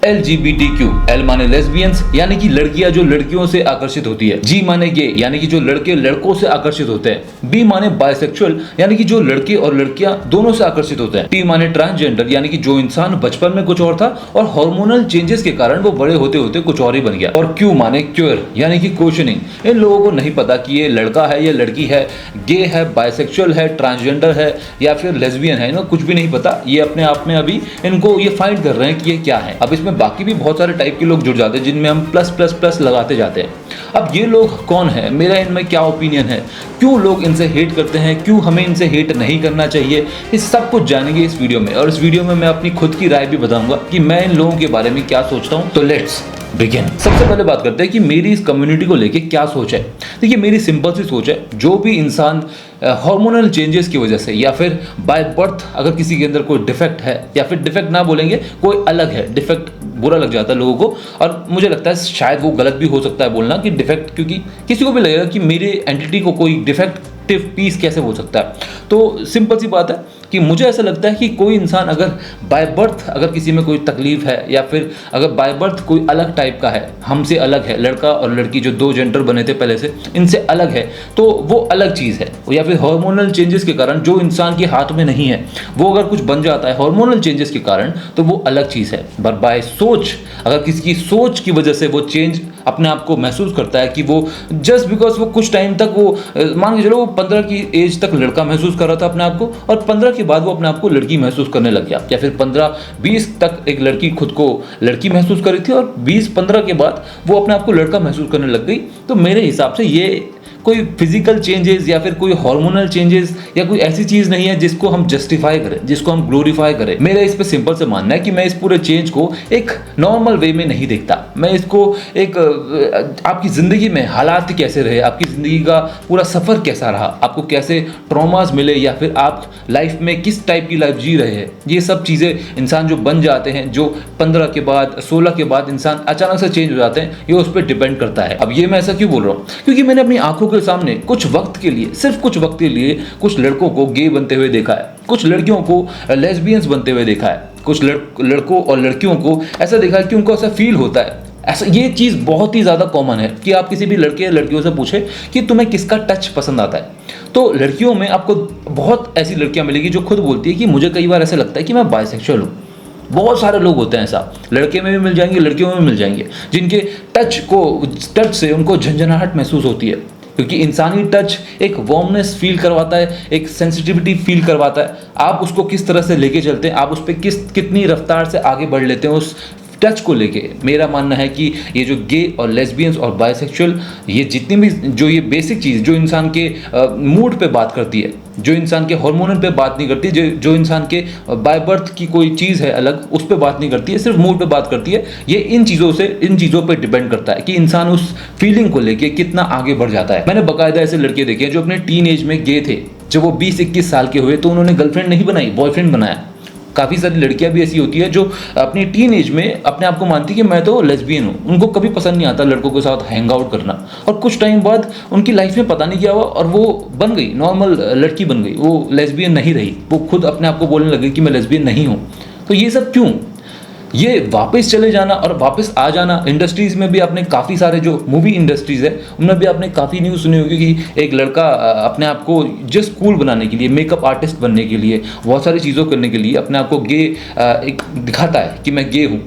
LGBTQ, L माने lesbians यानी कि लड़कियां जो लड़कियों से आकर्षित होती है, G माने गे यानी कि जो लड़के लड़कों से आकर्षित होते हैं, B माने बाइसेक्सुअल यानी कि जो लड़के और लड़कियां दोनों से आकर्षित होते हैं, T माने ट्रांसजेंडर यानी कि जो इंसान बचपन में कुछ और था और हार्मोनल चेंजेस के कारण वो बड़े होते होते कुछ और ही बन गया, और Q माने क्यूअर यानी कि क्वेश्चनिंग। इन लोगों को नहीं पता कि ये लड़का है या लड़की है, गे है, बाइसेक्सुअल है, ट्रांसजेंडर है या फिर लेस्बियन है, इनको कुछ भी नहीं पता। ये अपने आप में अभी इनको ये फाइंड कर रहे हैं कि ये क्या है। अब इसमें बाकी भी बहुत सारे टाइप के लोग जुड़ जाते हैं जिनमें हम प्लस प्लस प्लस लगाते जाते हैं। अब ये लोग कौन है, मेरा इनमें क्या ओपिनियन है, क्यों लोग इनसे हेट करते हैं, क्यों हमें इनसे हेट नहीं करना चाहिए, इस सब कुछ जानेंगे इस वीडियो में। और इस वीडियो में मैं अपनी खुद की राय भी बताऊंगा कि मैं इन लोगों के बारे में क्या सोचता हूं। तो लेट्स बिगिन। सबसे पहले बात करते हैं कि मेरी इस कम्युनिटी को लेके क्या सोच है। देखिए, मेरी सिंपल सी सोच है, जो भी इंसान हार्मोनल चेंजेस की वजह से या फिर बाय बर्थ अगर किसी के अंदर कोई डिफेक्ट है, या फिर डिफेक्ट ना बोलेंगे, कोई अलग है, डिफेक्ट बुरा लग जाता है लोगों को, और मुझे लगता है शायद वो गलत भी हो सकता है बोलना कि डिफेक्ट, क्योंकि किसी को भी लगेगा कि मेरे एंटिटी को कोई डिफेक्टिव पीस कैसे हो सकता है। तो सिंपल सी बात है कि मुझे ऐसा लगता है कि कोई इंसान अगर बाय बर्थ अगर किसी में कोई तकलीफ है, या फिर अगर बाय बर्थ कोई अलग टाइप का है, हमसे अलग है, लड़का और लड़की जो दो जेंडर बने थे पहले से, इनसे अलग है, तो वो अलग चीज़ है। या फिर हार्मोनल चेंजेस के कारण जो इंसान के हाथ में नहीं है, वो अगर कुछ बन जाता है हार्मोनल चेंजेस के कारण, तो वो अलग चीज़ है। पर बाय सोच, अगर किसी की सोच की वजह से वो चेंज अपने आप को महसूस करता है कि वो जस्ट बिकॉज वो कुछ टाइम तक वो मान के चलो वो 15 की एज तक लड़का महसूस कर रहा था अपने आप को, और 15 के बाद वो अपने आप को लड़की महसूस करने लग गया, या फिर 15-20 तक एक लड़की खुद को लड़की महसूस कर रही थी और 20-15 के बाद वो अपने आप को लड़का महसूस करने लग गई। तो मेरे हिसाब से ये कोई फिजिकल चेंजेस या फिर कोई हार्मोनल चेंजेस या कोई ऐसी चीज नहीं है जिसको हम जस्टिफाई करें, जिसको हम ग्लोरीफाई करें। मेरा इस पे सिंपल से मानना है कि मैं इस पूरे चेंज को एक नॉर्मल वे में नहीं देखता। मैं इसको एक आपकी जिंदगी में हालात कैसे रहे, आपकी जिंदगी का पूरा सफर कैसा रहा, आपको कैसे ट्रॉमास मिले, या फिर आप लाइफ में किस टाइप की लाइफ जी रहे हैं, ये सब चीजें इंसान जो बन जाते हैं, जो 15 के बाद 16 के बाद इंसान अचानक से चेंज हो जाते हैं, ये उस पर डिपेंड करता है। अब ये मैं ऐसा क्यों बोल रहा हूँ, क्योंकि मैंने अपनी आंखों के सामने कुछ वक्त के लिए, सिर्फ कुछ वक्त के लिए, कुछ लड़कों को गे बनते हुए देखा है, कुछ लड़कियों को लेस्बियंस बनते हुए देखा है, कुछ लड़कों और लड़कियों को ऐसा देखा है कि उनको ऐसा फील होता है। ऐसा ये चीज़ बहुत ही ज़्यादा कॉमन है कि आप किसी भी लड़के या लड़कियों से पूछे कि तुम्हें किसका टच पसंद आता है, तो लड़कियों में आपको बहुत ऐसी लड़कियां मिलेगी जो खुद बोलती है कि मुझे कई बार ऐसा लगता है कि मैं बाइसेक्सुअल हूँ। बहुत सारे लोग होते हैं ऐसा, लड़के में भी मिल जाएंगे, लड़कियों में भी मिल जाएंगे, जिनके टच से उनको झंझनाहट महसूस होती है, क्योंकि इंसानी टच एक वार्मनेस फील करवाता है, एक सेंसिटिविटी फील करवाता है। आप उसको किस तरह से लेके चलते हैं, आप उस पर कितनी रफ्तार से आगे बढ़ लेते हैं उस टच को लेके। मेरा मानना है कि ये जो गे और लेस्बियंस और बाइसेक्सुअल, ये जितनी भी जो ये बेसिक चीज़ जो इंसान के मूड पे बात करती है, जो इंसान के हार्मोनल पे बात नहीं करती, जो इंसान के बाय बर्थ की कोई चीज़ है अलग, उस पे बात नहीं करती है, सिर्फ मूड पे बात करती है, ये इन चीज़ों पे डिपेंड करता है कि इंसान उस फीलिंग को लेके कितना आगे बढ़ जाता है। मैंने बाकायदा ऐसे लड़के देखे हैं जो अपने टीन एज में गे थे, जब वो 20-21 साल के हुए तो उन्होंने गर्लफ्रेंड नहीं बनाई, बॉयफ्रेंड बनाया। काफ़ी सारी लड़कियां भी ऐसी होती है जो अपनी टीन एज में अपने आप को मानती कि मैं तो लेस्बियन हूँ, उनको कभी पसंद नहीं आता लड़कों के साथ हैंग आउट करना, और कुछ टाइम बाद उनकी लाइफ में पता नहीं क्या हुआ और वो बन गई नॉर्मल लड़की बन गई, वो लेस्बियन नहीं रही, वो खुद अपने आप को बोलने लगी कि मैं लेस्बियन नहीं हूँ। तो ये सब क्यों? ये वापस चले जाना और वापस आ जाना, इंडस्ट्रीज़ में भी आपने काफ़ी सारे जो मूवी इंडस्ट्रीज़ है उनमें भी आपने काफ़ी न्यूज़ सुनी होगी कि एक लड़का अपने आप को जस्ट कूल बनाने के लिए, मेकअप आर्टिस्ट बनने के लिए, बहुत सारी चीज़ों करने के लिए अपने आप को गे एक दिखाता है कि मैं गे हूँ।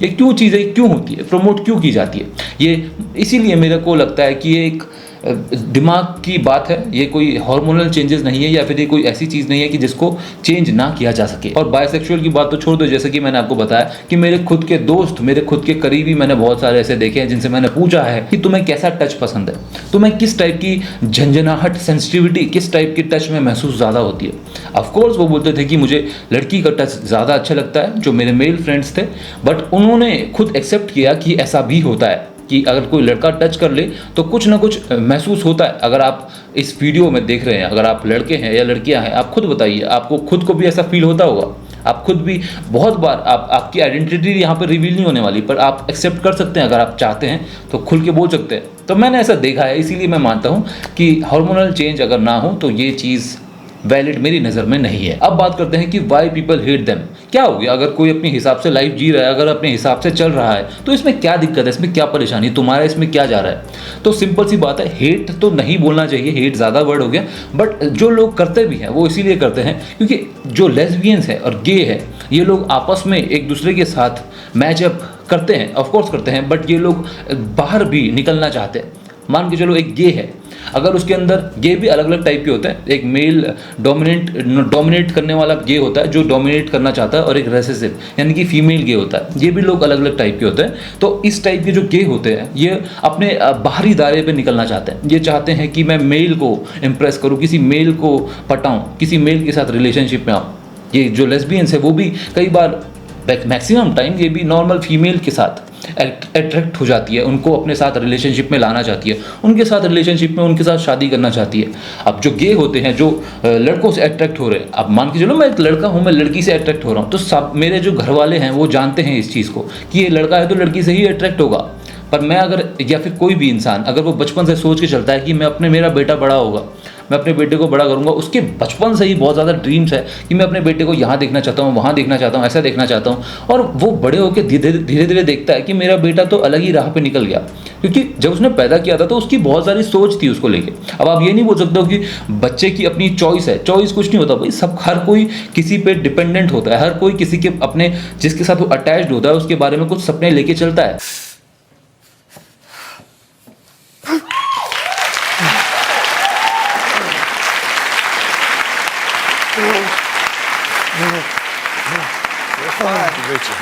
ये क्यों चीज़ें क्यों होती है, प्रमोट क्यों की जाती है? ये इसीलिए मेरे को लगता है कि ये एक दिमाग की बात है, ये कोई हार्मोनल चेंजेस नहीं है, या फिर ये कोई ऐसी चीज़ नहीं है कि जिसको चेंज ना किया जा सके। और बायसेक्सुअल की बात तो छोड़ दो, जैसे कि मैंने आपको बताया कि मेरे खुद के दोस्त, मेरे खुद के करीबी, मैंने बहुत सारे ऐसे देखे हैं जिनसे मैंने पूछा है कि तुम्हें कैसा टच पसंद है, तुम्हें किस टाइप की झंझनाहट, सेंसिटिविटी, किस टाइप की टच में महसूस ज़्यादा होती है। ऑफकोर्स वो बोलते थे कि मुझे लड़की का टच ज़्यादा अच्छा लगता है, जो मेरे मेल फ्रेंड्स थे, बट उन्होंने खुद एक्सेप्ट किया कि ऐसा भी होता है कि अगर कोई लड़का टच कर ले तो कुछ ना कुछ महसूस होता है। अगर आप इस वीडियो में देख रहे हैं, अगर आप लड़के हैं या लड़कियां हैं, आप खुद बताइए, आपको खुद को भी ऐसा फील होता होगा। आप खुद भी बहुत बार आपकी आइडेंटिटी यहाँ पर रिवील नहीं होने वाली, पर आप एक्सेप्ट कर सकते हैं, अगर आप चाहते हैं तो खुल के बोल सकते हैं। तो मैंने ऐसा देखा है, इसीलिए मैं मानता हूँ कि हार्मोनल चेंज अगर ना हो तो ये चीज़ वैलिड मेरी नज़र में नहीं है। अब बात करते हैं कि वाई पीपल हेट देम। क्या हो गया, अगर कोई अपने हिसाब से लाइफ जी रहा है, अगर अपने हिसाब से चल रहा है, तो इसमें क्या दिक्कत है, इसमें क्या परेशानी, तुम्हारा इसमें क्या जा रहा है। तो सिंपल सी बात है, हेट तो नहीं बोलना चाहिए, हेट ज़्यादा वर्ड हो गया, बट जो लोग करते भी हैं वो इसीलिए करते हैं क्योंकि जो लेस्बियंस है और गे है, ये लोग आपस में एक दूसरे के साथ मैचअप करते हैं, ऑफकोर्स करते हैं, बट ये लोग बाहर भी निकलना चाहते हैं। मान के चलो एक गे है, अगर उसके अंदर, गे भी अलग अलग टाइप के होते हैं, एक मेल डोमिनेट करने वाला गे होता है जो डोमिनेट करना चाहता है, और एक रेसेसिव यानी कि फीमेल गे होता है। ये भी लोग अलग अलग टाइप के होते हैं। तो इस टाइप के जो गे होते हैं ये अपने बाहरी दायरे पे निकलना चाहते हैं। ये चाहते हैं कि मैं मेल को इम्प्रेस करूँ, किसी मेल को पटाऊँ, किसी मेल के साथ रिलेशनशिप में आऊँ। ये जो लेस्बियंस है वो भी कई बार, मैक्सिमम टाइम, ये भी नॉर्मल फीमेल के साथ अट्रैक्ट हो जाती है, उनको अपने साथ रिलेशनशिप में लाना चाहती है, उनके साथ रिलेशनशिप में उनके साथ शादी करना चाहती है। अब जो गे होते हैं, जो लड़कों से अट्रैक्ट हो रहे हैं, अब मान के चलो मैं एक लड़का हूँ, मैं लड़की से अट्रैक्ट हो रहा हूँ, तो सब मेरे जो घर वाले हैं वो जानते हैं इस चीज़ को कि ये लड़का है तो लड़की से ही अट्रैक्ट होगा। पर मैं अगर, या फिर कोई भी इंसान अगर वो बचपन से सोच के चलता है कि मेरा बेटा बड़ा होगा, मैं अपने बेटे को बड़ा करूंगा, उसके बचपन से ही बहुत ज़्यादा ड्रीम्स है कि मैं अपने बेटे को यहाँ देखना चाहता हूँ, वहाँ देखना चाहता हूँ, ऐसा देखना चाहता हूँ, और वो बड़े होकर धीरे धीरे देखता है कि मेरा बेटा तो अलग ही राह पे निकल गया, क्योंकि जब उसने पैदा किया था तो उसकी बहुत सारी सोच थी उसको लेके। अब आप ये नहीं बोल सकते हो कि बच्चे की अपनी चॉइस है, चॉइस कुछ नहीं होता भाई, सब, हर कोई किसी पे डिपेंडेंट होता है, हर कोई किसी के अपने, जिसके साथ वो अटैच्ड होता है उसके बारे में कुछ सपने लेके चलता है।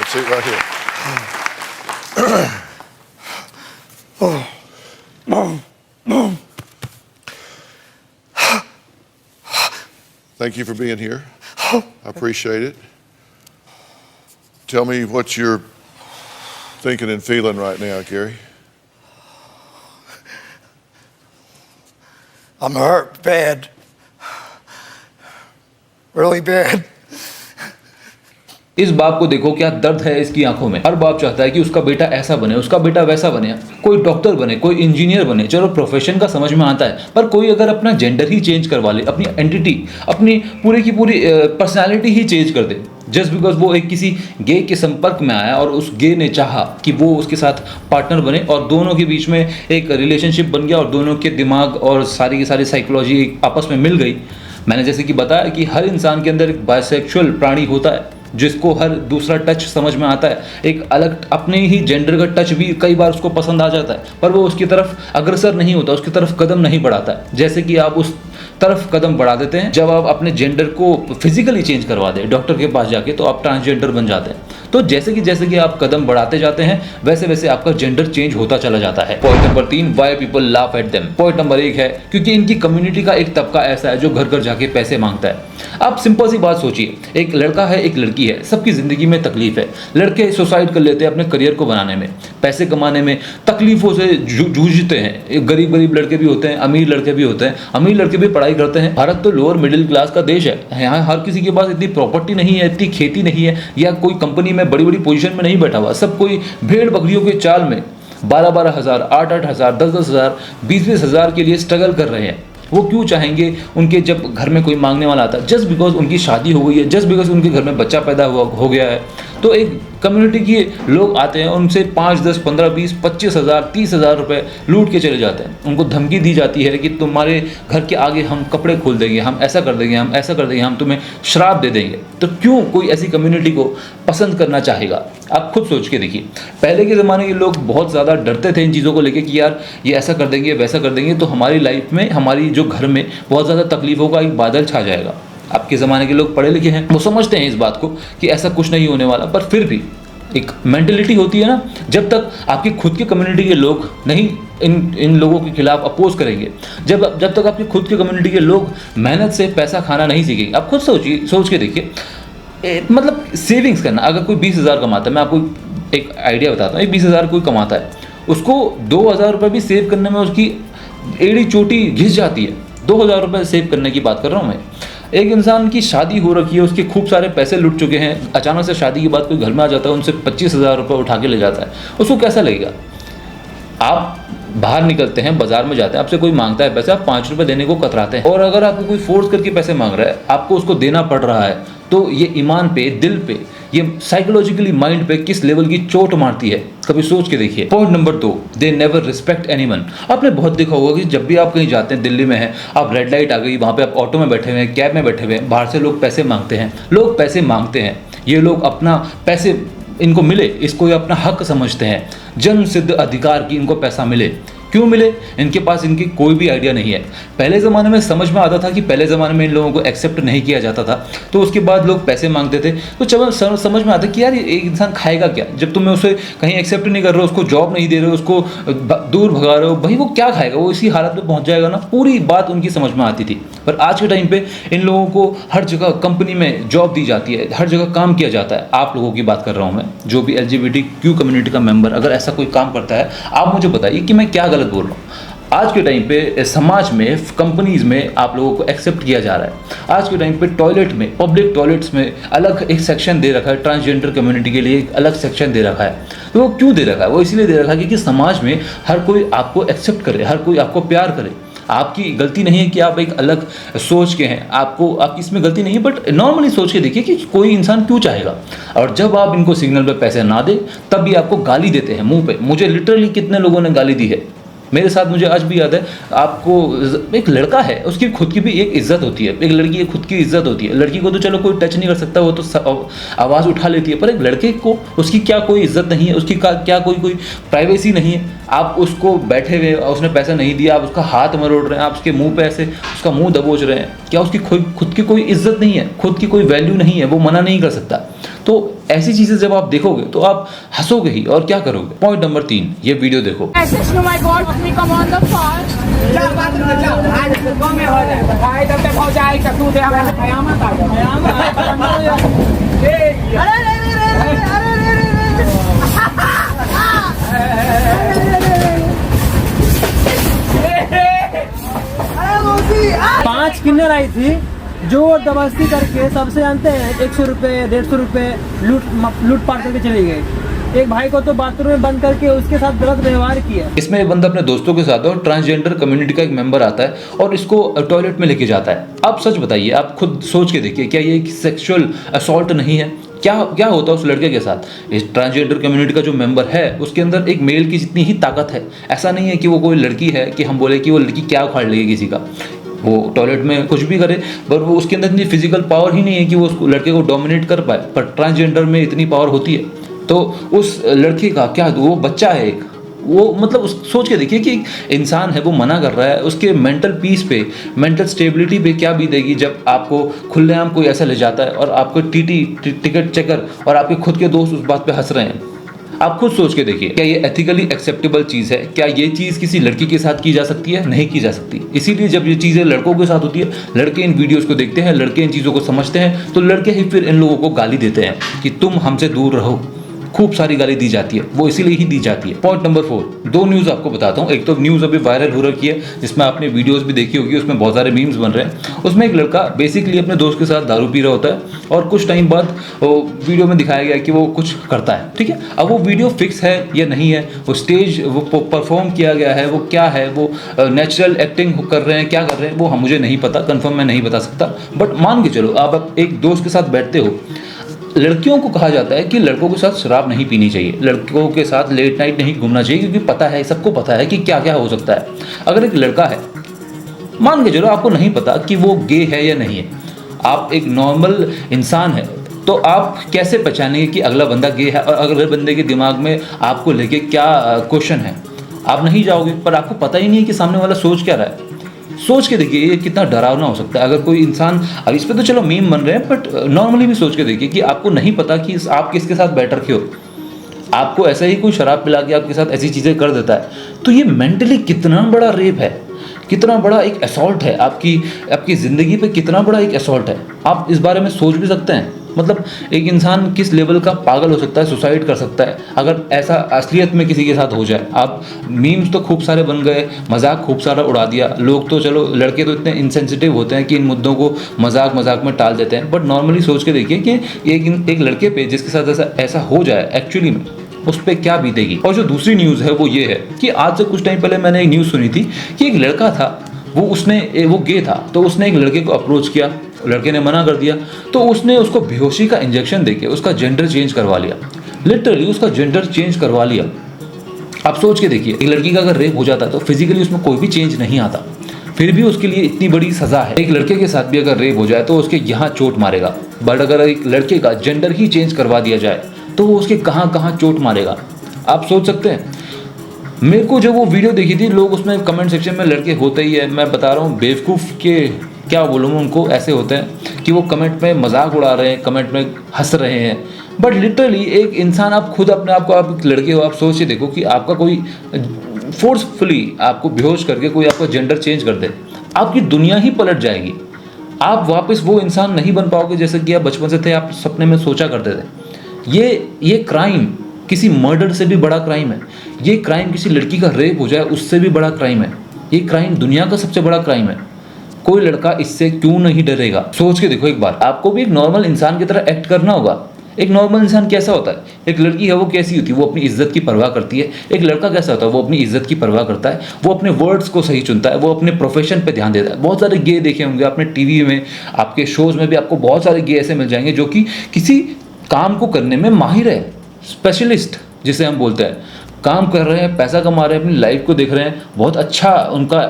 Sit right here. Thank you for being here. I appreciate it. Tell me what you're thinking and feeling right now, Gary. I'm hurt bad. Really bad. इस बाप को देखो क्या दर्द है इसकी आंखों में। हर बाप चाहता है कि उसका बेटा ऐसा बने, उसका बेटा वैसा बने, कोई डॉक्टर बने, कोई इंजीनियर बने, चलो प्रोफेशन का समझ में आता है, पर कोई अगर अपना जेंडर ही चेंज करवा ले, अपनी एंटिटी, अपनी पूरी की पूरी पर्सनालिटी ही चेंज कर दे, जस्ट बिकॉज वो एक किसी गे के संपर्क में आया और उस गे ने चाहा कि वो उसके साथ पार्टनर बने और दोनों के बीच में एक रिलेशनशिप बन गया और दोनों के दिमाग और सारी की सारी साइकोलॉजी आपस में मिल गई। मैंने जैसे कि बताया कि हर इंसान के अंदर एक बायसेक्सुअल प्राणी होता है जिसको हर दूसरा टच समझ में आता है, एक अलग अपने ही जेंडर का टच भी कई बार उसको पसंद आ जाता है, पर वो उसकी तरफ अग्रसर नहीं होता, उसकी तरफ कदम नहीं बढ़ाता है। जैसे कि आप उस तरफ कदम बढ़ा देते हैं जब आप अपने जेंडर को फिजिकली चेंज करवा दें डॉक्टर के पास जाके, तो आप ट्रांसजेंडर बन जाते हैं। तो जैसे कि आप कदम बढ़ाते जाते हैं वैसे वैसे आपका जेंडर चेंज होता चला जाता है। Point number 3, why people laugh at them. Point number 1 है क्योंकि इनकी कम्युनिटी का एक तबका ऐसा है जो घर घर जाके पैसे मांगता है। आप सिंपल सी बात सोचिए, एक लड़का है, एक लड़की है, सबकी जिंदगी में तकलीफ है। लड़के सुसाइड कर लेते हैं अपने करियर को बनाने में, पैसे कमाने में तकलीफों से जूझते हैं। गरीब लड़के भी होते हैं, अमीर लड़के भी होते हैं। अमीर लड़के भी पढ़ाई करते हैं। भारत तो लोअर मिडिल क्लास का देश है, यहाँ हर किसी के पास इतनी प्रॉपर्टी नहीं है, इतनी खेती नहीं है, या कोई कंपनी में बड़ी बड़ी पोजीशन में नहीं बैठा हुआ। सब कोई भेड़ बकरियों के चाल में 12-12 हज़ार, 8-8 हज़ार, 10-10 हज़ार, 20-20 हज़ार के लिए स्ट्रगल कर रहे हैं। वो क्यों चाहेंगे उनके जब घर में कोई मांगने वाला आता है? जस्ट बिकॉज उनकी शादी हो गई है, जस्ट बिकॉज उनके घर में बच्चा पैदा हो गया है, तो एक कम्युनिटी के लोग आते हैं, उनसे 5, 10, 15, 20, 25 हज़ार, 30 हज़ार रुपये लूट के चले जाते हैं। उनको धमकी दी जाती है कि तुम्हारे घर के आगे हम कपड़े खोल देंगे, हम ऐसा कर देंगे, हम ऐसा कर देंगे, हम तुम्हें श्राप दे देंगे। तो क्यों कोई ऐसी कम्युनिटी को पसंद करना चाहेगा? आप खुद सोच के देखिए। पहले के ज़माने के लोग बहुत ज़्यादा डरते थे इन चीज़ों को लेके कि यार ये ऐसा कर देंगे, वैसा कर देंगे, तो हमारी लाइफ में, हमारी जो घर में बहुत ज़्यादा तकलीफ़ों का एक बादल छा जाएगा। आपके ज़माने के लोग पढ़े लिखे हैं, वो समझते हैं इस बात को कि ऐसा कुछ नहीं होने वाला, पर फिर भी एक मेंटलिटी होती है ना, जब तक आपकी खुद की कम्युनिटी के लोग नहीं इन लोगों के खिलाफ अपोज करेंगे, जब तक आपकी खुद की कम्युनिटी के लोग मेहनत से पैसा खाना नहीं सीखेंगे। आप खुद सोच के देखिए, मतलब सेविंग्स करना। अगर कोई 20 हज़ार कमाता है, मैं आपको एक आइडिया बताता हूँ, 20 हज़ार कोई कमाता है, उसको 2,000 रुपये भी सेव करने में उसकी एड़ी चोटी घिस जाती है। 2,000 रुपये सेव करने की बात कर रहा हूँ मैं। एक इंसान की शादी हो रखी है, उसके खूब सारे पैसे लुट चुके हैं, अचानक से शादी के बाद कोई घर में आ जाता है, उनसे 25 हज़ार रुपये उठा के ले जाता है, उसको कैसा लगेगा? आप बाहर निकलते हैं, बाजार में जाते हैं, आपसे कोई मांगता है पैसे, आप 5 रुपए देने को कतराते हैं। और अगर आपको कोई फोर्स करके पैसे मांग रहा है, आपको उसको देना पड़ रहा है, तो ये ईमान पे, दिल पे, ये साइकोलॉजिकली माइंड पे किस लेवल की चोट मारती है, कभी सोच के देखिए। Point number 2, they never respect anyone. आपने बहुत देखा होगा कि जब भी आप कहीं जाते हैं, दिल्ली में है, आप रेड लाइट आ गई, वहाँ पे आप ऑटो में बैठे हुए हैं, कैब में बैठे हुए हैं, बाहर से लोग पैसे मांगते हैं, लोग पैसे मांगते हैं, ये लोग अपना पैसे इनको मिले, इसको ये अपना हक समझते हैं, जन्म सिद्ध अधिकार की इनको पैसा मिले। क्यों मिले? इनके पास इनकी कोई भी आइडिया नहीं है। पहले ज़माने में समझ में आता था कि पहले ज़माने में इन लोगों को एक्सेप्ट नहीं किया जाता था, तो उसके बाद लोग पैसे मांगते थे, तो जब समझ में आता कि यार ये एक इंसान खाएगा क्या, जब तुम्हें उसे कहीं एक्सेप्ट नहीं कर रहे हो, उसको जॉब नहीं दे रहे हो, उसको दूर भगा रहे हो, भाई वो क्या खाएगा, वो इसी हालत में पहुंच जाएगा ना। पूरी बात उनकी समझ में आती थी। पर आज के टाइम पे इन लोगों को हर जगह कंपनी में जॉब दी जाती है, हर जगह काम किया जाता है। आप लोगों की बात कर रहा हूँ मैं, जो भी LGBTQ कम्युनिटी का मेंबर अगर ऐसा कोई काम करता है, आप मुझे बताइए कि मैं क्या गलत बोल रहा हूँ। आज के टाइम पे समाज में, कंपनीज में आप लोगों को एक्सेप्ट किया जा रहा है। आज के टाइम पे टॉयलेट में, पब्लिक टॉयलेट्स में अलग एक सेक्शन दे रखा है, ट्रांसजेंडर कम्युनिटी के लिए एक अलग सेक्शन दे रखा है। तो वो क्यों दे रखा है? वो इसलिए दे रखा है कि समाज में हर कोई आपको एक्सेप्ट करे, हर कोई आपको प्यार करे। आपकी गलती नहीं है कि आप एक अलग सोच के हैं, आपकी इसमें गलती नहीं है, बट नॉर्मली सोच के देखिए कि कोई इंसान क्यों चाहेगा। और जब आप इनको सिग्नल पे पैसे ना दे, तब भी आपको गाली देते हैं मुंह पे। मुझे लिटरली कितने लोगों ने गाली दी है, मेरे साथ, मुझे आज भी याद है। आपको एक लड़का है, उसकी खुद की भी एक इज्जत होती है, एक लड़की की खुद की इज्जत होती है। लड़की को तो चलो कोई टच नहीं कर सकता, वो तो आवाज़ उठा लेती है, पर एक लड़के को उसकी क्या कोई इज्जत नहीं है, उसकी क्या कोई प्राइवेसी नहीं है। आप उसको बैठे हुए, उसने पैसा नहीं दिया, आप उसका हाथ मरोड़ रहे हैं, आप उसके मुंह पे ऐसे उसका मुंह दबोच रहे हैं, क्या उसकी खुद की कोई इज्जत नहीं है, खुद की कोई वैल्यू नहीं है, वो मना नहीं कर सकता। तो ऐसी चीज़ें जब आप देखोगे तो आप हंसोगे ही, और क्या करोगे। पॉइंट नंबर 3, ये वीडियो देखो। पांच किन्नर आई थी जो दबस्ती करके, सबसे जानते हैं, 100 रुपये 150 रुपये लूटपाट करके चले गए। एक भाई को तो बाथरूम में बंद करके उसके साथ गलत व्यवहार किया। इसमें एक बंदा अपने दोस्तों के साथ है और ट्रांसजेंडर कम्युनिटी का एक मेंबर आता है और इसको टॉयलेट में लेके जाता है। आप सच बताइए, आप खुद सोच के देखिए, क्या ये सेक्सुअल असॉल्ट नहीं है? क्या होता है उस लड़के के साथ? इस ट्रांसजेंडर कम्युनिटी का जो मेंबर है, उसके अंदर एक मेल की जितनी ही ताकत है। ऐसा नहीं है कि वो कोई लड़की है कि हम बोले कि वो लड़की क्या उखाड़ लेगी किसी का, वो टॉयलेट में कुछ भी करे, पर वो उसके अंदर इतनी फिजिकल पावर ही नहीं है कि वो उस लड़के को डोमिनेट कर पाए। पर ट्रांसजेंडर में इतनी पावर होती है। तो उस लड़के का क्या, वो बच्चा है एक, वो मतलब सोच के देखिए कि इंसान है, वो मना कर रहा है, उसके मेंटल पीस पे, मेंटल स्टेबिलिटी पे क्या बीतेगी जब आपको खुलेआम कोई ऐसा ले जाता है और आपको टिकट चेकर और आपके खुद के दोस्त उस बात पे हंस रहे हैं। आप खुद सोच के देखिए, क्या ये एथिकली एक्सेप्टेबल चीज़ है? क्या ये चीज़ किसी लड़की के साथ की जा सकती है? नहीं की जा सकती। इसीलिए जब ये चीज़ें लड़कों के साथ होती है, लड़के इन वीडियोस को देखते हैं, लड़के इन चीज़ों को समझते हैं, तो लड़के ही फिर इन लोगों को गाली देते हैं कि तुम हमसे दूर रहो। खूब सारी गाली दी जाती है, वो इसीलिए ही दी जाती है। पॉइंट नंबर 4, 2 न्यूज़ आपको बताता हूँ। एक तो न्यूज़ अभी वायरल हो रखी है, जिसमें आपने वीडियोस भी देखी होगी, उसमें बहुत सारे मीम्स बन रहे हैं। उसमें एक लड़का बेसिकली अपने दोस्त के साथ दारू पी रहा होता है और कुछ टाइम बाद वो वीडियो में दिखाया गया कि वो कुछ करता है, ठीक है। अब वो वीडियो फिक्स है या नहीं है, वो स्टेज वो परफॉर्म किया गया है, वो क्या है, वो नेचुरल एक्टिंग कर रहे हैं, क्या कर रहे हैं, वो मुझे नहीं पता, कन्फर्म मैं नहीं बता सकता। बट मान के चलो, आप एक दोस्त के साथ बैठते हो। लड़कियों को कहा जाता है कि लड़कों के साथ शराब नहीं पीनी चाहिए, लड़कों के साथ लेट नाइट नहीं घूमना चाहिए, क्योंकि पता है, सबको पता है कि क्या क्या हो सकता है। अगर एक लड़का है, मान के चलो आपको नहीं पता कि वो गे है या नहीं है, आप एक नॉर्मल इंसान है, तो आप कैसे पहचानेंगे कि अगला बंदा गे है और अगले बंदे के दिमाग में आपको लेके क्या क्वेश्चन है? आप नहीं जाओगे, पर आपको पता ही नहीं है कि सामने वाला सोच क्या रहा है। सोच के देखिए ये कितना डरावना हो सकता है। अगर कोई इंसान, अब इस पे तो चलो मीम बन रहे हैं, बट नॉर्मली भी सोच के देखिए कि आपको नहीं पता कि आप किसके साथ बैठ रखे हो, आपको ऐसा ही कोई शराब पिला के आपके साथ ऐसी चीज़ें कर देता है, तो ये मेंटली कितना बड़ा रेप है, कितना बड़ा एक असॉल्ट है, आपकी ज़िंदगी पे कितना बड़ा एक असॉल्ट है। आप इस बारे में सोच भी सकते हैं? मतलब एक इंसान किस लेवल का पागल हो सकता है, सुसाइड कर सकता है अगर ऐसा असलियत में किसी के साथ हो जाए। आप मीम्स तो खूब सारे बन गए, मजाक खूब सारा उड़ा दिया लोग, तो चलो लड़के तो इतने इनसेंसिटिव होते हैं कि इन मुद्दों को मजाक में टाल देते हैं। बट नॉर्मली सोच के देखिए कि एक लड़के पे जिसके साथ ऐसा हो जाए एक्चुअली में, उस पर क्या बीतेगी। और जो दूसरी न्यूज़ है वो ये है कि आज से कुछ टाइम पहले मैंने एक न्यूज़ सुनी थी कि एक लड़का था, वो गे था, तो उसने एक लड़के को अप्रोच किया, लड़के ने मना कर दिया, तो उसने उसको बेहोशी का इंजेक्शन देके उसका जेंडर चेंज करवा लिया, लिटरली उसका जेंडर चेंज करवा लिया। आप सोच के देखिए, एक लड़की का अगर रेप हो जाता है तो फिजिकली उसमें कोई भी चेंज नहीं आता, फिर भी उसके लिए इतनी बड़ी सज़ा है। एक लड़के के साथ भी अगर रेप हो जाए तो उसके यहाँ चोट मारेगा, बट अगर एक लड़के का जेंडर ही चेंज करवा दिया जाए तो वो उसके कहाँ कहाँ चोट मारेगा, आप सोच सकते हैं। मेरे को जब वो वीडियो देखी थी, लोग उसमें कमेंट सेक्शन में लड़के होते ही है, मैं बता रहा हूँ बेवकूफ़ के क्या बोलूँ उनको, ऐसे होते हैं कि वो कमेंट में मजाक उड़ा रहे हैं, कमेंट में हंस रहे हैं, बट लिटरली एक इंसान, आप खुद अपने आप को, आप एक लड़के हो, आप सोच के देखो कि आपका कोई फोर्सफुली आपको बेहोश करके कोई आपका जेंडर चेंज कर दे, आपकी दुनिया ही पलट जाएगी। आप वापस वो इंसान नहीं बन पाओगे जैसे कि आप बचपन से थे, आप सपने में सोचा करते थे। ये क्राइम किसी मर्डर से भी बड़ा क्राइम है, ये क्राइम किसी लड़की का रेप हो जाए उससे भी बड़ा क्राइम है, ये क्राइम दुनिया का सबसे बड़ा क्राइम है। कोई लड़का इससे क्यों नहीं डरेगा? सोच के देखो एक बार, आपको भी एक नॉर्मल इंसान की तरह एक्ट करना होगा। एक नॉर्मल इंसान कैसा होता है? एक लड़की है वो कैसी होती है? वो अपनी इज्जत की परवाह करती है। एक लड़का कैसा होता है? वो अपनी इज्जत की परवाह करता है, वो अपने वर्ड्स को सही चुनता है, वो अपने प्रोफेशन पे ध्यान देता है। बहुत सारे गे देखे होंगे आपने टीवी में, आपके शोज में भी आपको बहुत सारे गे ऐसे मिल जाएंगे जो कि किसी काम को करने में माहिर है, स्पेशलिस्ट जिसे हम बोलते हैं, काम कर रहे हैं, पैसा कमा रहे हैं, अपनी लाइफ को देख रहे हैं, बहुत अच्छा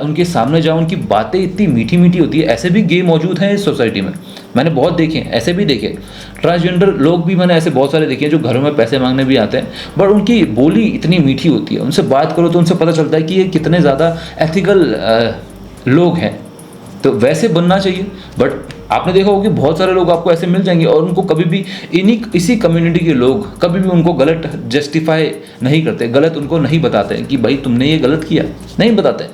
उनके सामने जाओ, उनकी बातें इतनी मीठी मीठी होती है। ऐसे भी गे मौजूद हैं इस सोसाइटी में, मैंने बहुत देखे हैं, ऐसे भी देखे। ट्रांसजेंडर लोग भी मैंने ऐसे बहुत सारे देखे हैं जो घरों में पैसे मांगने भी आते हैं, बट उनकी बोली इतनी मीठी होती है, उनसे बात करो तो उनसे पता चलता है कि ये कितने ज़्यादा एथिकल लोग हैं। तो वैसे बनना चाहिए। बट आपने देखा होगा कि बहुत सारे लोग आपको ऐसे मिल जाएंगे और उनको कभी भी इसी कम्युनिटी के लोग कभी भी उनको गलत जस्टिफाई नहीं करते, गलत उनको नहीं बताते हैं कि भाई तुमने ये गलत किया, नहीं बताते।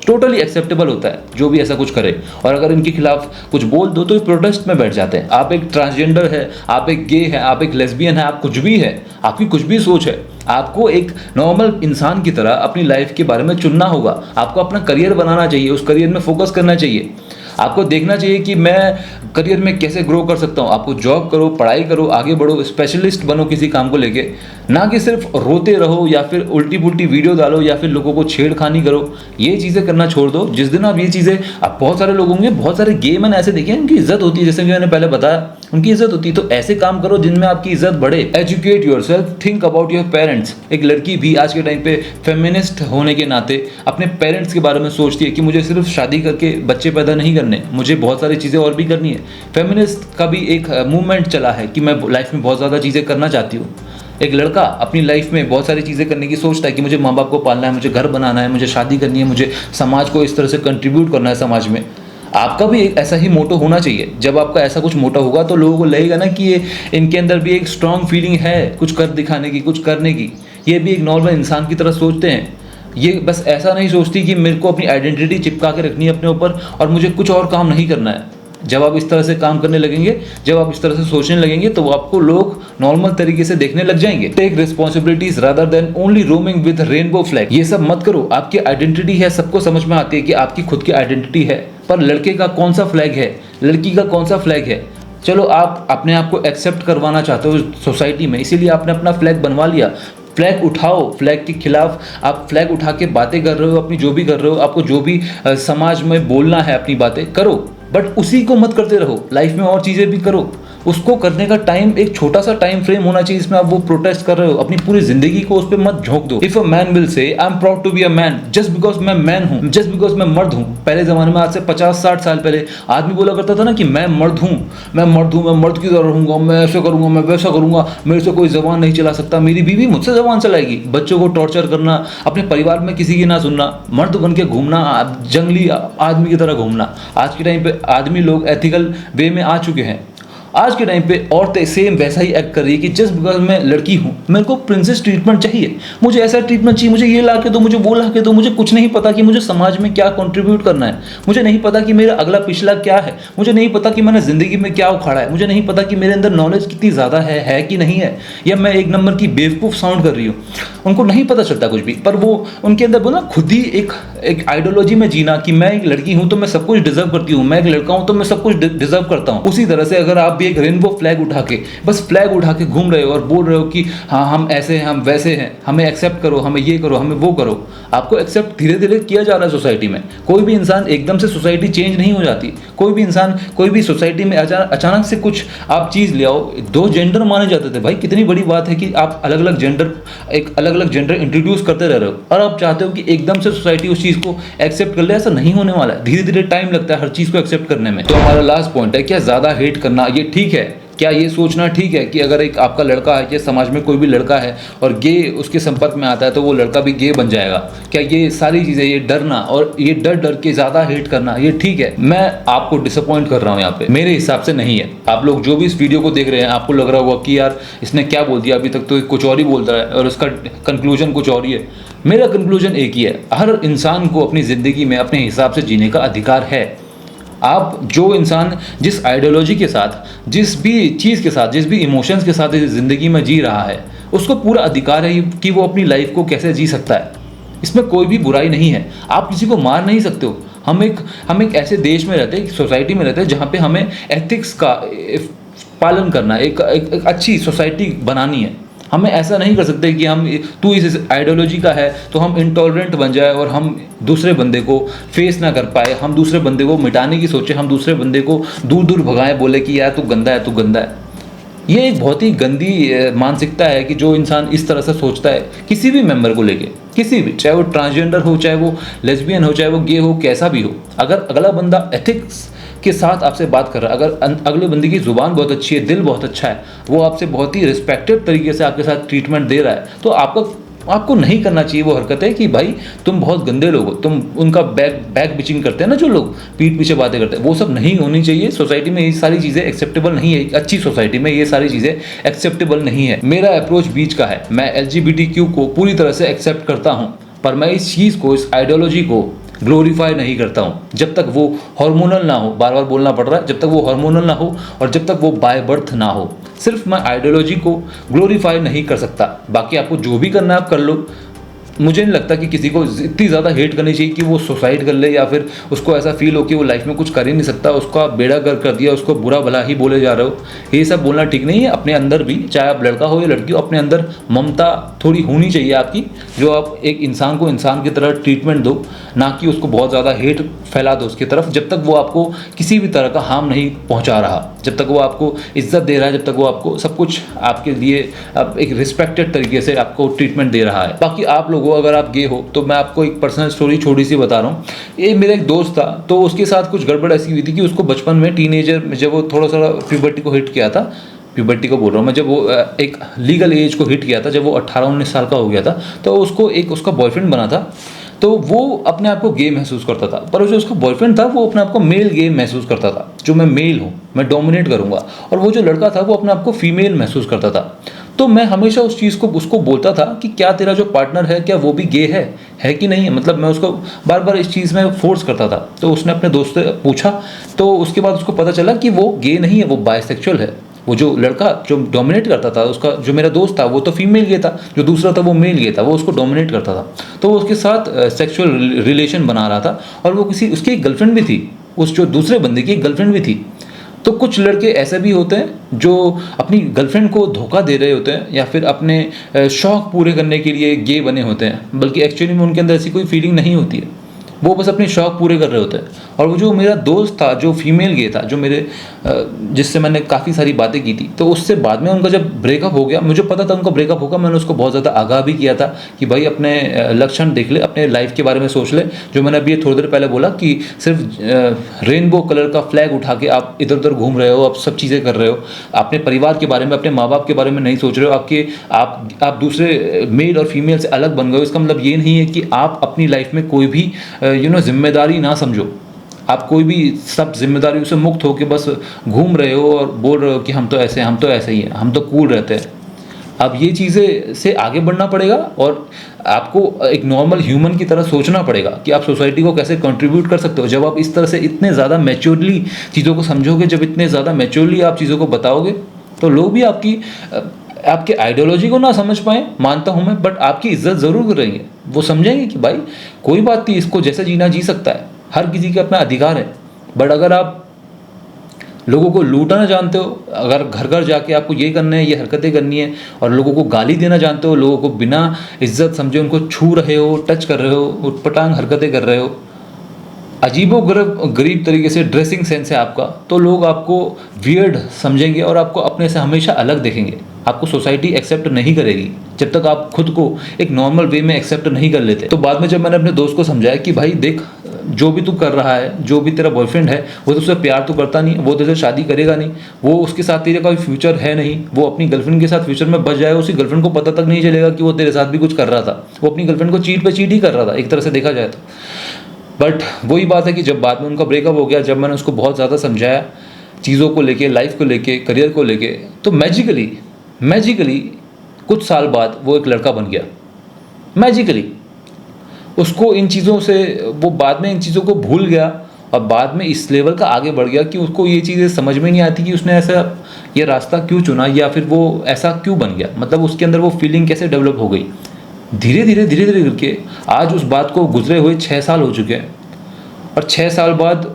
टोटली एक्सेप्टेबल होता है जो भी ऐसा कुछ करे, और अगर इनके खिलाफ कुछ बोल दो तो ये प्रोटेस्ट में बैठ जाते हैं। आप एक ट्रांसजेंडर है, आप एक गे है, आप एक लेस्बियन है, आप कुछ भी है, आपकी कुछ भी सोच है, आपको एक नॉर्मल इंसान की तरह अपनी लाइफ के बारे में चुनना होगा। आपको अपना करियर बनाना चाहिए, उस करियर में फोकस करना चाहिए। आपको देखना चाहिए कि मैं करियर में कैसे ग्रो कर सकता हूँ। आपको जॉब करो, पढ़ाई करो, आगे बढ़ो, स्पेशलिस्ट बनो किसी काम को लेके, ना कि सिर्फ रोते रहो या फिर उल्टी पुल्टी वीडियो डालो या फिर लोगों को छेड़खानी करो। ये चीज़ें करना छोड़ दो। जिस दिन आप ये चीज़ें, आप बहुत सारे लोग होंगे, बहुत सारे गे मैंने ऐसे देखे हैं, उनकी इज्जत होती है, जैसे कि मैंने पहले बताया, उनकी इज्जत होती है। तो ऐसे काम करो जिनमें आपकी इज्जत बढ़े। Educate yourself, think about your parents. एक लड़की भी आज के टाइम पे फेमिनिस्ट होने के नाते अपने पेरेंट्स के बारे में सोचती है कि मुझे सिर्फ शादी करके बच्चे पैदा नहीं करने, मुझे बहुत सारी चीज़ें और भी करनी है। फेमिनिस्ट का भी एक मूवमेंट चला है कि मैं लाइफ में बहुत ज़्यादा चीज़ें करना चाहती हूँ। एक लड़का अपनी लाइफ में बहुत सारी चीज़ें करने की सोचता है कि मुझे माँ बाप को पालना है, मुझे घर बनाना है, मुझे शादी करनी है, मुझे समाज को इस तरह से कंट्रीब्यूट करना है समाज में। आपका भी एक ऐसा ही मोटो होना चाहिए। जब आपका ऐसा कुछ मोटो होगा तो लोगों को लगेगा ना कि ये इनके अंदर भी एक स्ट्रॉन्ग फीलिंग है कुछ कर दिखाने की, कुछ करने की। ये भी एक नॉर्मल इंसान की तरह सोचते हैं। ये बस ऐसा नहीं सोचती कि मेरे को अपनी आइडेंटिटी चिपका के रखनी है अपने ऊपर और मुझे कुछ और काम नहीं करना है। जब आप इस तरह से काम करने लगेंगे, जब आप इस तरह से सोचने लगेंगे, तो आपको लोग नॉर्मल तरीके से देखने लग जाएंगे। Take responsibilities rather than only roaming with rainbow flag. ये सब मत करो। आपकी आइडेंटिटी है, सबको समझ में आती है कि आपकी खुद की आइडेंटिटी है, पर लड़के का कौन सा फ्लैग है, लड़की का कौन सा फ्लैग है। चलो आप अपने आप को एक्सेप्ट करवाना चाहते हो सोसाइटी में, इसीलिए आपने अपना फ्लैग बनवा लिया। फ्लैग उठाओ, फ्लैग के खिलाफ आप फ्लैग उठा के बातें कर रहे हो, अपनी जो भी कर रहे हो, आपको जो भी समाज में बोलना है अपनी बातें करो, बट उसी को मत करते रहो। लाइफ में और चीज़ें भी करो। उसको करने का टाइम, एक छोटा सा टाइम फ्रेम होना चाहिए जिसमें आप वो प्रोटेस्ट कर रहे हो। अपनी पूरी जिंदगी को उस पर मत झोंक दो। If a man will say I am proud to be a man just because मैं मैन हूँ, जस्ट बिकॉज मैं मर्द हूँ। पहले ज़माने में, आज से 50-60 साल पहले आदमी बोला करता था ना कि मैं मर्द हूँ, मैं मर्द हूँ, मैं मर्द की तरह रहूँगा, मैं ऐसा करूँगा, मैं वैसा करूँगा, मेरे से कोई ज़बान नहीं चला सकता, मेरी बीवी मुझसे ज़बान चलाएगी। बच्चों को टॉर्चर करना, अपने परिवार में किसी की ना सुनना, मर्द बन के घूमना, जंगली आदमी की तरह घूमना। आज के टाइम पे आदमी लोग एथिकल वे में आ चुके हैं। आज के टाइम पे औरतें सेम वैसा ही एक्ट कर रही है कि जस्ट बिकॉज मैं लड़की हूँ, मेरे को प्रिंसेस ट्रीटमेंट चाहिए, मुझे ऐसा ट्रीटमेंट चाहिए, मुझे ये ला के दो, मुझे वो ला के दो। मुझे कुछ नहीं पता कि मुझे समाज में क्या कंट्रीब्यूट करना है, मुझे नहीं पता कि मेरा अगला पिछला क्या है, मुझे नहीं पता कि मैंने ज़िंदगी में क्या उखाड़ा है, मुझे नहीं पता कि मेरे अंदर नॉलेज कितनी ज़्यादा है कि नहीं है, या मैं एक नंबर की बेवकूफ़ साउंड कर रही हूँ। उनको नहीं पता चलता कुछ भी, पर वो उनके अंदर बोला खुद ही एक आइडियोलॉजी में जीना कि मैं एक लड़की हूँ तो मैं सब कुछ डिजर्व करती हूँ, मैं एक लड़का हूँ तो मैं सब कुछ डिजर्व करता हूँ। उसी तरह से अगर आप भी एक रेनबो फ्लैग उठा के, बस फ्लैग उठा के घूम रहे हो और बोल रहे हो कि हाँ हम ऐसे हैं, हम वैसे हैं, हमें एक्सेप्ट करो, हमें ये करो, हमें वो करो। आपको एक्सेप्ट धीरे धीरे किया जा रहा है सोसाइटी में। कोई भी इंसान एकदम से सोसाइटी चेंज नहीं हो जाती। कोई भी इंसान, कोई भी सोसाइटी में अचानक से कुछ आप चीज़ ले आओ। 2 जेंडर माने जाते थे भाई, कितनी बड़ी बात है कि आप अलग अलग जेंडर इंट्रोड्यूस करते रह रहे हो, और आप चाहते हो कि एकदम से सोसाइटी उस चीज़ को एक्सेप्ट कर ले। ऐसा नहीं होने वाला है, धीरे धीरे टाइम लगता है हर चीज़ को एक्सेप्ट करने में। तो हमारा लास्ट पॉइंट है, क्या ज़्यादा हेट करना ये ठीक है? क्या ये सोचना ठीक है कि अगर एक आपका लड़का है, या समाज में कोई भी लड़का है और गे उसके संपर्क में आता है तो वो लड़का भी गे बन जाएगा? क्या ये सारी चीज़ें, ये डरना और ये डर के ज़्यादा हेट करना ये ठीक है? मैं आपको डिसअपॉइंट कर रहा हूँ यहाँ पे, मेरे हिसाब से नहीं है। आप लोग जो भी इस वीडियो को देख रहे हैं, आपको लग रहा होगा कि यार इसने क्या बोल दिया, अभी तक तो कुछ और ही बोलता है और उसका कंक्लूजन कुछ और ही है। मेरा कंक्लूजन एक ही है, हर इंसान को अपनी ज़िंदगी में अपने हिसाब से जीने का अधिकार है। आप जो इंसान जिस आइडियोलॉजी के साथ, जिस भी चीज़ के साथ, जिस भी इमोशंस के साथ इस ज़िंदगी में जी रहा है, उसको पूरा अधिकार है कि वो अपनी लाइफ को कैसे जी सकता है। इसमें कोई भी बुराई नहीं है। आप किसी को मार नहीं सकते हो। हम एक ऐसे देश में रहते हैं, सोसाइटी में रहते हैं जहाँ पे हमें एथिक्स का पालन करना है, एक अच्छी सोसाइटी बनानी है। हमें ऐसा नहीं कर सकते कि हम, तू इस आइडियोलॉजी का है तो हम इंटॉलरेंट बन जाए और हम दूसरे बंदे को फेस ना कर पाए, हम दूसरे बंदे को मिटाने की सोचें, हम दूसरे बंदे को दूर दूर भगाएं, बोले कि यार तू गंदा है, तू गंदा है। ये एक बहुत ही गंदी मानसिकता है कि जो इंसान इस तरह से सोचता है किसी भी मेंबर को लेके, किसी भी, चाहे वो ट्रांसजेंडर हो, चाहे वो लेस्बियन हो, चाहे वो गे हो, कैसा भी हो। अगर अगला बंदा एथिक्स के साथ आपसे बात कर रहा है, अगर अगले बंदे की ज़ुबान बहुत अच्छी है, दिल बहुत अच्छा है, वो आपसे बहुत ही रिस्पेक्टेड तरीके से आपके साथ ट्रीटमेंट दे रहा है, तो आपको नहीं करना चाहिए वो हरकत है कि भाई तुम बहुत गंदे लोग हो, तुम उनका बैक बिचिंग करते हैं ना, जो लोग पीठ पीछे बातें करते हैं, वो सब नहीं होनी चाहिए। सोसाइटी में ये सारी चीज़ें एक्सेप्टेबल नहीं है। एक अच्छी सोसाइटी में ये सारी चीज़ें एक्सेप्टेबल नहीं है। मेरा अप्रोच बीच का है। मैं LGBTQ को पूरी तरह से एक्सेप्ट करता हूँ, पर मैं इस चीज़ को, इस आइडियोलॉजी को ग्लोरीफाई नहीं करता हूँ जब तक वो हार्मोनल ना हो। बार बार बोलना पड़ रहा है, जब तक वो हार्मोनल ना हो और जब तक वो बाय बर्थ ना हो। सिर्फ मैं आइडियोलॉजी को ग्लोरीफाई नहीं कर सकता। बाकी आपको जो भी करना है आप कर लो। मुझे नहीं लगता कि किसी को इतनी ज़्यादा हेट करनी चाहिए कि वो सुसाइड कर ले, या फिर उसको ऐसा फील हो कि वो लाइफ में कुछ कर ही नहीं सकता, उसका बेड़ा गर्क कर दिया, उसको बुरा भला ही बोले जा रहे हो। ये सब बोलना ठीक नहीं है। अपने अंदर भी, चाहे आप लड़का हो या लड़की हो, अपने अंदर ममता थोड़ी होनी चाहिए आपकी, जो आप एक इंसान को इंसान की तरह ट्रीटमेंट दो, ना कि उसको बहुत ज़्यादा हेट फैला दो उसकी तरफ। जब तक वो आपको किसी भी तरह का हार्म नहीं पहुँचा रहा, जब तक वो आपको इज्जत दे रहा है, जब तक वो आपको सब कुछ आपके लिए एक रिस्पेक्टेड तरीके से आपको ट्रीटमेंट दे रहा है। बाकी आप लोगों, अगर आप गे हो तो मैं आपको एक पर्सनल स्टोरी छोटी सी बता रहा हूँ। ये मेरा एक दोस्त था, तो उसके साथ कुछ गड़बड़ ऐसी हुई थी कि उसको बचपन में, टीनेजर में, जब वो थोड़ा सा प्यूबर्टी को हिट किया था, प्यूबर्टी को बोल रहा हूँ मैं, जब वो एक लीगल एज को हिट किया था, जब वो 18-19 साल का हो गया था, तो उसको एक उसका बॉयफ्रेंड बना था। तो वो अपने आप को गे महसूस करता था, पर जो उसका बॉयफ्रेंड था वो अपने आप को मेल गे महसूस करता था, जो मैं मेल हूँ, मैं डोमिनेट करूँगा। और वो जो लड़का था वो अपने आप को फीमेल महसूस करता था। तो मैं हमेशा उस चीज़ को उसको बोलता था कि क्या तेरा जो पार्टनर है, क्या वो भी गे है कि नहीं है। मतलब मैं उसको बार बार इस चीज़ में फोर्स करता था। तो उसने अपने दोस्त से पूछा, तो उसके बाद उसको पता चला कि वो गे नहीं है, वो बायसेक्सुअल है। वो जो लड़का जो डोमिनेट करता था, उसका जो मेरा दोस्त था, वो तो फीमेल गे था, जो दूसरा था वो मेल गे था, वो उसको डोमिनेट करता था। तो वो उसके साथ सेक्सुअल रिलेशन बना रहा था, और वो उसकी एक गर्लफ्रेंड भी थी, उस जो दूसरे बंदे की एक गर्लफ्रेंड भी थी। तो कुछ लड़के ऐसे भी होते हैं जो अपनी गर्लफ्रेंड को धोखा दे रहे होते हैं, या फिर अपने शौक़ पूरे करने के लिए गे बने होते हैं, बल्कि एक्चुअली में उनके अंदर ऐसी कोई फीलिंग नहीं होती है, वो बस अपने शौक़ पूरे कर रहे होते हैं। और वो जो मेरा दोस्त था, जो फीमेल गे था, जो मेरे जिससे मैंने काफ़ी सारी बातें की थी, तो उससे बाद में उनका जब ब्रेकअप हो गया, मुझे पता था उनका ब्रेकअप होगा, मैंने उसको बहुत ज़्यादा आगाह भी किया था कि भाई अपने लक्षण देख ले, अपने लाइफ के बारे में सोच ले। जो मैंने अभी थोड़ी देर पहले बोला कि सिर्फ रेनबो कलर का फ्लैग उठा के आप इधर उधर घूम रहे हो, आप सब चीज़ें कर रहे हो, अपने परिवार के बारे में, अपने माँ बाप के बारे में नहीं सोच रहे हो, आप दूसरे मेल और फीमेल से अलग बन गए हो। इसका मतलब ये नहीं है कि आप अपनी लाइफ में कोई भी जिम्मेदारी ना समझो, आप कोई भी सब जिम्मेदारियों से मुक्त हो के बस घूम रहे हो और बोल रहे हो कि हम तो ऐसे हैं, हम तो ऐसे ही हैं, हम तो कूल रहते हैं। अब ये चीज़ें से आगे बढ़ना पड़ेगा, और आपको एक नॉर्मल ह्यूमन की तरह सोचना पड़ेगा कि आप सोसाइटी को कैसे कंट्रीब्यूट कर सकते हो। जब आप इस तरह से इतने ज़्यादा मैच्योरली चीज़ों को समझोगे, जब इतने ज़्यादा मैच्योरली आप चीज़ों को बताओगे, तो लोग भी आपके आइडियोलॉजी को ना समझ पाएँ, मानता हूँ मैं, बट आपकी इज्जत ज़रूर करेंगे। वो समझेंगे कि भाई कोई बात नहीं, इसको जैसे जीना जी सकता है, हर किसी का अपना अधिकार है। बट अगर आप लोगों को लूटना जानते हो, अगर घर घर जाके आपको ये करना है, ये हरकतें करनी है, और लोगों को गाली देना जानते हो, लोगों को बिना इज्जत समझे उनको छू रहे हो, टच कर रहे हो, उटपटांग हरकतें कर रहे हो, अजीबोगरीब तरीके से ड्रेसिंग सेंस है आपका, तो लोग आपको वियर्ड समझेंगे और आपको अपने से हमेशा अलग देखेंगे। आपको सोसाइटी एक्सेप्ट नहीं करेगी जब तक आप खुद को एक नॉर्मल वे में एक्सेप्ट नहीं कर लेते। तो बाद में जब मैंने अपने दोस्त को समझाया कि भाई देख, जो भी तू कर रहा है, जो भी तेरा बॉयफ्रेंड है, वो तुझसे प्यार तो करता नहीं, वो तुझसे शादी करेगा नहीं, वो उसके साथ तेरे कोई फ्यूचर है नहीं, वो अपनी गर्लफ्रेंड के साथ फ्यूचर में बच जाएगा, उसी गर्लफ्रेंड को पता तक नहीं चलेगा कि वो तेरे साथ भी कुछ कर रहा था, वो अपनी गर्लफ्रेंड को चीट पे चीट ही कर रहा था एक तरह से देखा जाए तो। बट वही बात है कि जब बाद में उनका ब्रेकअप हो गया, जब मैंने उसको बहुत ज़्यादा समझाया चीज़ों को लेके, लाइफ को लेके, करियर को लेके, तो मैजिकली कुछ साल बाद वो एक लड़का बन गया। मैजिकली उसको इन चीज़ों से, वो बाद में इन चीज़ों को भूल गया और बाद में इस लेवल का आगे बढ़ गया कि उसको ये चीज़ें समझ में नहीं आती कि उसने ऐसा ये रास्ता क्यों चुना या फिर वो ऐसा क्यों बन गया, मतलब उसके अंदर वो फीलिंग कैसे डेवलप हो गई। धीरे धीरे करके आज उस बात को गुजरे हुए 6 साल हो चुके हैं, और 6 साल बाद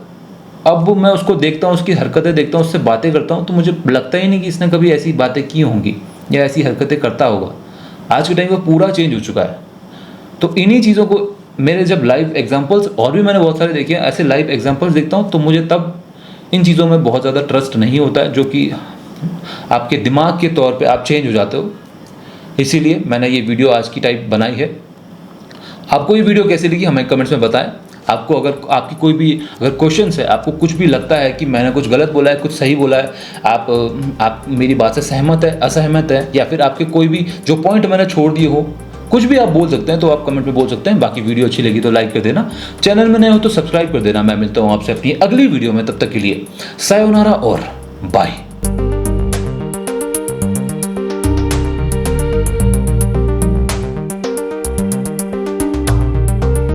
अब मैं उसको देखता हूँ, उसकी हरकतें देखता हूँ, उससे बातें करता हूँ, तो मुझे लगता ही नहीं कि इसने कभी ऐसी बातें की होंगी या ऐसी हरकतें करता होगा। आज के टाइम पर पूरा चेंज हो चुका है। तो इन्हीं चीज़ों को मेरे जब लाइव एग्जांपल्स, और भी मैंने बहुत सारे देखे हैं, ऐसे लाइव एग्जांपल्स देखता हूँ तो मुझे तब इन चीज़ों में बहुत ज़्यादा ट्रस्ट नहीं होता है, जो कि आपके दिमाग के तौर पे आप चेंज हो जाते हो। इसीलिए मैंने ये वीडियो आज की टाइप बनाई है। आपको ये वीडियो कैसी लगी हमें कमेंट्स में बताएं। आपको अगर आपकी कोई भी अगर क्वेश्चंस है, आपको कुछ भी लगता है कि मैंने कुछ गलत बोला है, कुछ सही बोला है, आप मेरी बात से सहमत है, असहमत है, या फिर आपके कोई भी जो पॉइंट मैंने छोड़ दिए हो, कुछ भी आप बोल सकते हैं, तो आप कमेंट में बोल सकते हैं। बाकी वीडियो अच्छी लगी तो लाइक कर देना, चैनल में नए हो तो सब्सक्राइब कर देना। मैं मिलता हूँ आपसे अपनी अगली वीडियो में, तब तक के लिए सायोनारा और बाय।